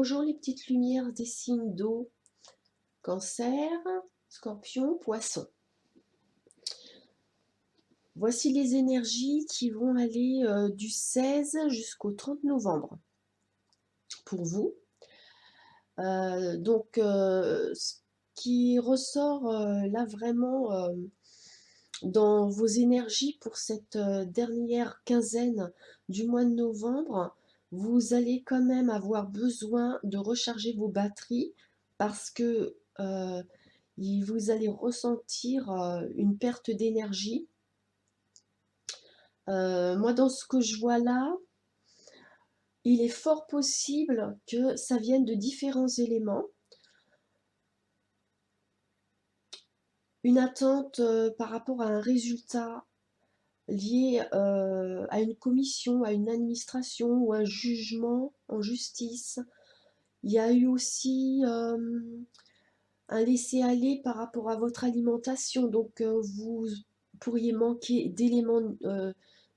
Bonjour les petites lumières des signes d'eau, Cancer, Scorpion, Poisson. Voici les énergies qui vont aller du 16 jusqu'au 30 novembre pour vous. Ce qui ressort là vraiment dans vos énergies pour cette dernière quinzaine du mois de novembre, vous allez quand même avoir besoin de recharger vos batteries parce que vous allez ressentir une perte d'énergie. Moi, dans ce que je vois là, il est fort possible que ça vienne de différents éléments. Une attente par rapport à un résultat lié à une commission, à une administration ou un jugement en justice. Il y a eu aussi un laisser-aller par rapport à votre alimentation, donc vous pourriez manquer d'éléments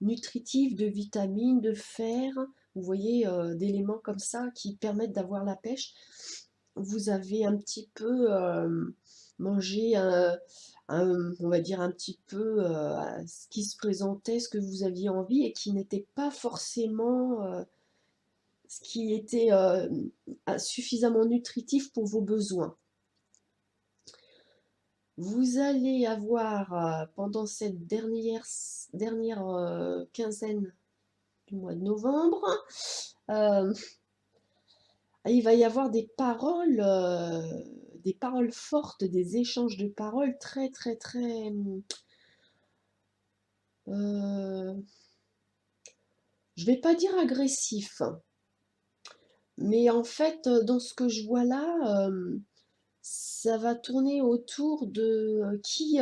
nutritifs, de vitamines, de fer, vous voyez, d'éléments comme ça qui permettent d'avoir la pêche. Vous avez un petit peu mangé on va dire un petit peu ce qui se présentait, ce que vous aviez envie et qui n'était pas forcément ce qui était suffisamment nutritif pour vos besoins. Vous allez avoir pendant cette dernière quinzaine du mois de novembre, euh, il va y avoir des paroles fortes, des échanges de paroles très très très euh, je vais pas dire agressif, mais en fait, dans ce que je vois là, ça va tourner autour de qui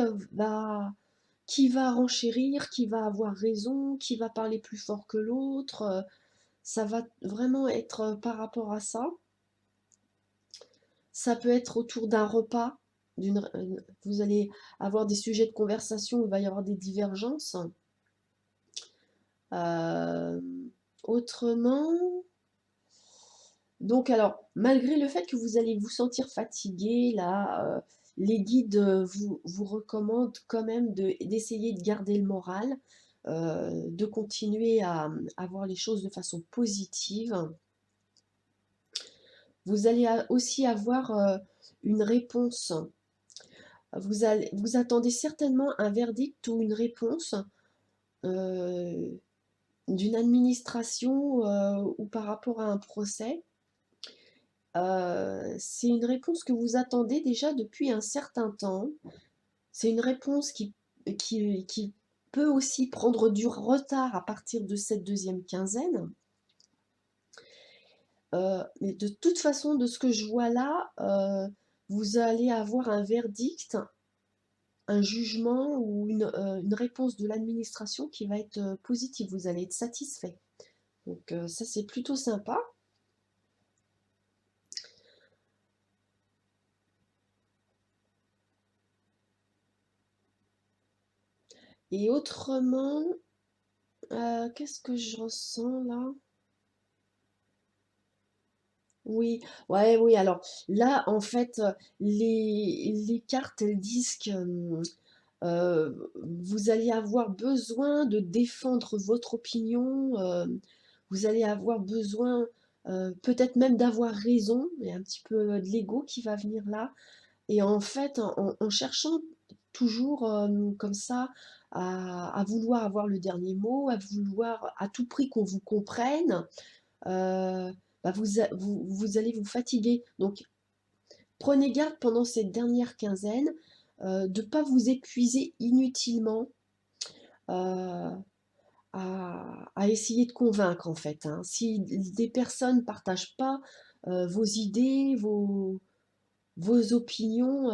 va renchérir, qui va avoir raison, qui va parler plus fort que l'autre. Ça va vraiment être par rapport à ça. Ça peut être autour d'un repas. Vous allez avoir des sujets de conversation où il va y avoir des divergences. Euh, Autrement, donc alors, malgré le fait que vous allez vous sentir fatigué, là, les guides vous recommandent quand même d'essayer de garder le moral, de continuer à voir les choses de façon positive. Vous allez aussi avoir une réponse. Vous attendez certainement un verdict ou une réponse euh, d'une administration ou par rapport à un procès. C'est une réponse que vous attendez déjà depuis un certain temps. C'est une réponse qui peut aussi prendre du retard à partir de cette deuxième quinzaine. Mais de toute façon, de ce que je vois là, vous allez avoir un verdict, un jugement ou une réponse de l'administration qui va être positive. Vous allez être satisfait. Donc ça, c'est plutôt sympa. Et autrement, qu'est-ce que je ressens là? Oui, ouais, oui. Alors là, en fait, les cartes, elles disent que vous allez avoir besoin de défendre votre opinion, vous allez avoir besoin peut-être même d'avoir raison, il y a un petit peu de l'ego qui va venir là. Et en fait, en cherchant toujours comme ça à vouloir avoir le dernier mot, à vouloir à tout prix qu'on vous comprenne, euh, bah vous allez vous fatiguer. Donc, prenez garde pendant cette dernière quinzaine de ne pas vous épuiser inutilement euh, à essayer de convaincre, en fait, hein. Si des personnes ne partagent pas vos idées, vos opinions,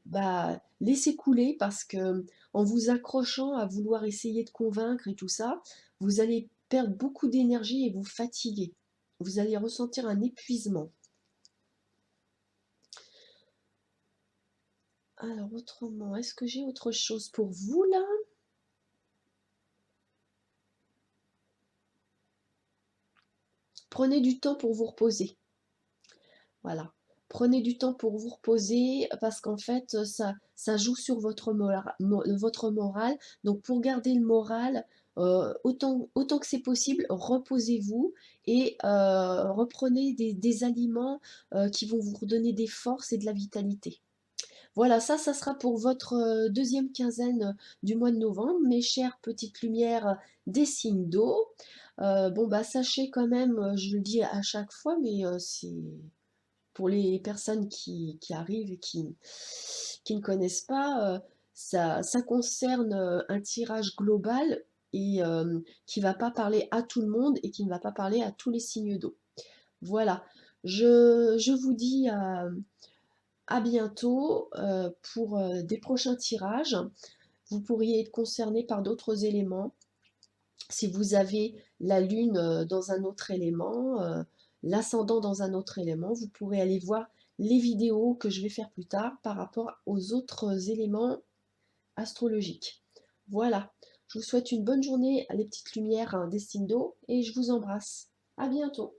bah, laissez couler parce que en vous accrochant à vouloir essayer de convaincre et tout ça, vous allez perdre beaucoup d'énergie et vous fatiguer. Vous allez ressentir un épuisement. Alors autrement, est-ce que j'ai autre chose pour vous là? Prenez du temps pour vous reposer. Voilà. Prenez du temps pour vous reposer parce qu'en fait, ça joue sur votre moral. Donc pour garder le moral, autant que c'est possible, reposez-vous et reprenez des aliments qui vont vous redonner des forces et de la vitalité. Voilà, ça sera pour votre deuxième quinzaine du mois de novembre, mes chères petites lumières des signes d'eau. Bon, bah sachez quand même, je le dis à chaque fois, mais c'est pour les personnes qui arrivent et qui ne connaissent pas, ça concerne un tirage global et qui ne va pas parler à tout le monde et qui ne va pas parler à tous les signes d'eau. Voilà, je vous dis à bientôt pour des prochains tirages. Vous pourriez être concerné par d'autres éléments. Si vous avez la lune dans un autre élément, l'ascendant dans un autre élément, vous pourrez aller voir les vidéos que je vais faire plus tard par rapport aux autres éléments astrologiques. Voilà, je vous souhaite une bonne journée, les petites lumières des signes d'eau, et je vous embrasse. À bientôt.